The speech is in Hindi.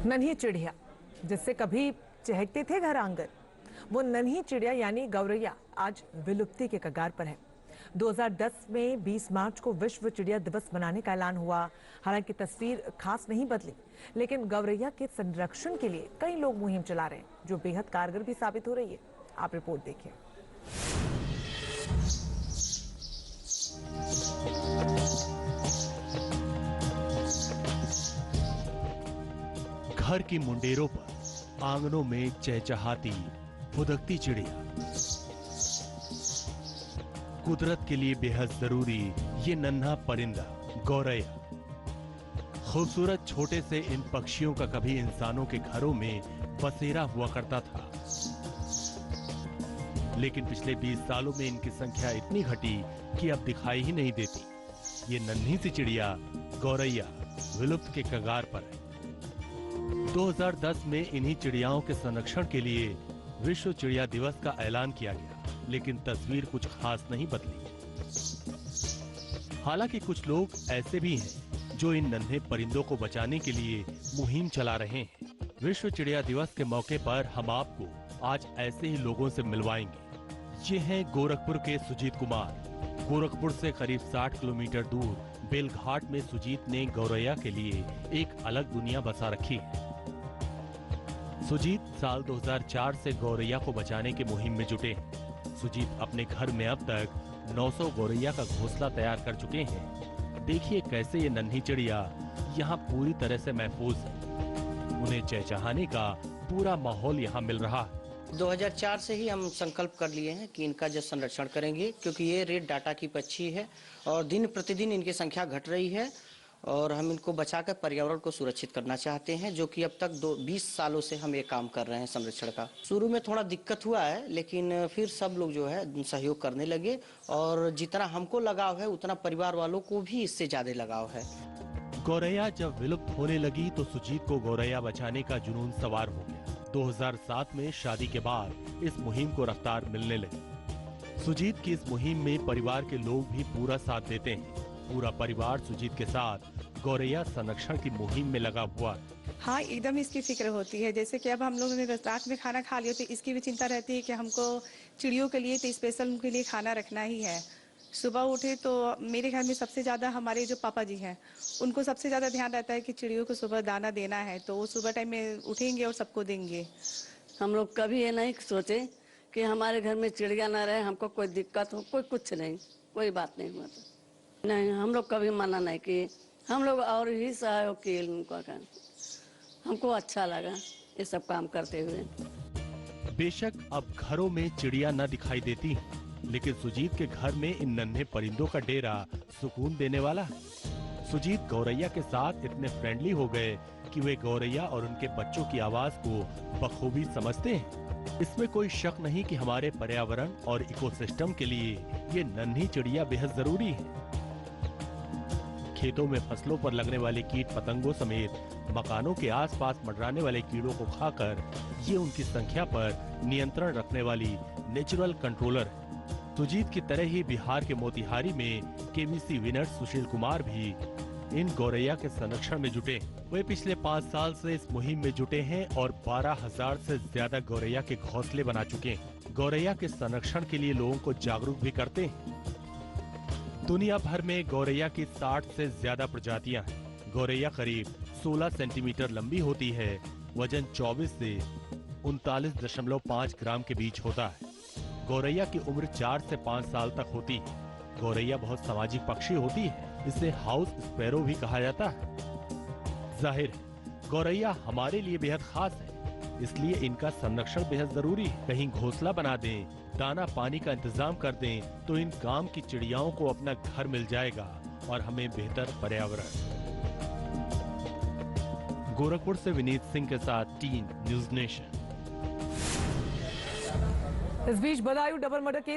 नन्ही चिड़िया जिससे कभी चहकते थे घर आंगन, वो नन्ही चिड़िया यानी गौरैया आज विलुप्ति के कगार पर है। 2010 में 20 मार्च को विश्व चिड़िया दिवस मनाने का ऐलान हुआ। हालांकि तस्वीर खास नहीं बदली, लेकिन गौरैया के संरक्षण के लिए कई लोग मुहिम चला रहे हैं, जो बेहद कारगर भी साबित हो रही है। आप रिपोर्ट देखिए। घर की मुंडेरों पर आंगनों में चहचहाती फुदकती चिड़िया, कुदरत के लिए बेहद जरूरी ये नन्हा परिंदा गौरैया। खूबसूरत छोटे से इन पक्षियों का कभी इंसानों के घरों में बसेरा हुआ करता था, लेकिन पिछले 20 सालों में इनकी संख्या इतनी घटी कि अब दिखाई ही नहीं देती। ये नन्ही सी चिड़िया गौरैया विलुप्त के कगार पर है। 2010 में इन्हीं चिड़ियाओं के संरक्षण के लिए विश्व चिड़िया दिवस का ऐलान किया गया, लेकिन तस्वीर कुछ खास नहीं बदली। हालांकि कुछ लोग ऐसे भी हैं जो इन नन्हे परिंदों को बचाने के लिए मुहिम चला रहे हैं। विश्व चिड़िया दिवस के मौके पर हम आपको आज ऐसे ही लोगों से मिलवाएंगे। ये हैं गोरखपुर के सुजीत कुमार। गोरखपुर से करीब 60 किलोमीटर दूर बेलघाट में सुजीत ने गौरैया के लिए एक अलग दुनिया बसा रखी है। सुजीत साल 2004 से गौरैया को बचाने की मुहिम में जुटे हैं। सुजीत अपने घर में अब तक 900 गौरैया का घोंसला तैयार कर चुके हैं। देखिए कैसे ये नन्ही चिड़िया यहाँ पूरी तरह से महफूज है। उन्हें चहचहाने का पूरा माहौल यहाँ मिल रहा है। 2004 से ही हम संकल्प कर लिए हैं कि इनका जो संरक्षण करेंगे, क्योंकि ये रेड डाटा की पक्षी है और दिन प्रतिदिन इनकी संख्या घट रही है और हम इनको बचाकर पर्यावरण को सुरक्षित करना चाहते हैं, जो कि अब तक 20 सालों से हम ये काम कर रहे हैं संरक्षण का। शुरू में थोड़ा दिक्कत हुआ है, लेकिन फिर सब लोग जो है सहयोग करने लगे और जितना हमको लगाव है उतना परिवार वालों को भी इससे ज्यादा लगाव है। गौरैया जब विलुप्त होने लगी तो सुजीत को गौरैया बचाने का जुनून सवार हो गया। 2007 में शादी के बाद इस मुहिम को रफ्तार मिलने लगी। सुजीत की इस मुहिम में परिवार के लोग भी पूरा साथ देते हैं। पूरा परिवार सुजीत के साथ गौरैया संरक्षण की मुहिम में लगा हुआ है। हाँ, एकदम इसकी फिक्र होती है। जैसे कि अब हम लोगों ने रात में खाना खा लिया तो इसकी भी चिंता रहती है कि हमको चिड़ियों के लिए तो स्पेशल उनके लिए खाना रखना ही है। सुबह उठे तो मेरे घर में सबसे ज्यादा हमारे जो पापा जी हैं उनको सबसे ज्यादा ध्यान रहता है कि चिड़ियों को सुबह दाना देना है, तो वो सुबह टाइम में उठेंगे और सबको देंगे। हम लोग कभी ये नहीं सोचे कि हमारे घर में चिड़िया ना रहे, हमको कोई दिक्कत हो, कोई कुछ नहीं, कोई बात नहीं हुआ। नहीं, हम लोग कभी मना नहीं किए। हम लोग और ही सहयोग किए उनका काम। हमको अच्छा लगा ये सब काम करते हुए। बेशक अब घरों में चिड़िया न दिखाई देती, लेकिन सुजीत के घर में इन नन्हे परिंदों का डेरा सुकून देने वाला है। सुजीत गौरैया के साथ इतने फ्रेंडली हो गए कि वे गौरैया और उनके बच्चों की आवाज को बखूबी समझते हैं। इसमें कोई शक नहीं कि हमारे पर्यावरण और इकोसिस्टम के लिए ये नन्ही चिड़िया बेहद जरूरी है। खेतों में फसलों पर लगने वाले कीट पतंगों समेत मकानों के आसपास मंडराने वाले कीड़ों को खाकर ये उनकी संख्या पर नियंत्रण रखने वाली नेचुरल कंट्रोलर है। सुजीत की तरह ही बिहार के मोतिहारी में केबीसी विनर सुशील कुमार भी इन गौरैया के संरक्षण में जुटे। वे पिछले 5 साल से इस मुहिम में जुटे हैं और 12,000 से ज्यादा गौरैया के घोंसले बना चुके हैं। गौरैया के संरक्षण के लिए लोगों को जागरूक भी करते हैं। दुनिया भर में गौरैया की 60 से ज्यादा प्रजातियां हैं। गौरैया करीब 16 सेंटीमीटर लंबी होती है। वजन 24 से 39.5 ग्राम के बीच होता है। गौरैया की उम्र 4 से 5 साल तक होती है। गौरैया बहुत सामाजिक पक्षी होती है। इसे हाउस स्पैरो भी कहा जाता है। जाहिर है गौरैया हमारे लिए बेहद खास है, इसलिए इनका संरक्षण बेहद जरूरी है। कहीं घोंसला बना दें, दाना पानी का इंतजाम कर दें तो इन काम की चिड़ियाओं को अपना घर मिल जाएगा और हमें बेहतर पर्यावरण। गोरखपुर से विनीत सिंह के साथ टीम न्यूज़ नेशन। इस बीच बदायूं डबल मर्डर केस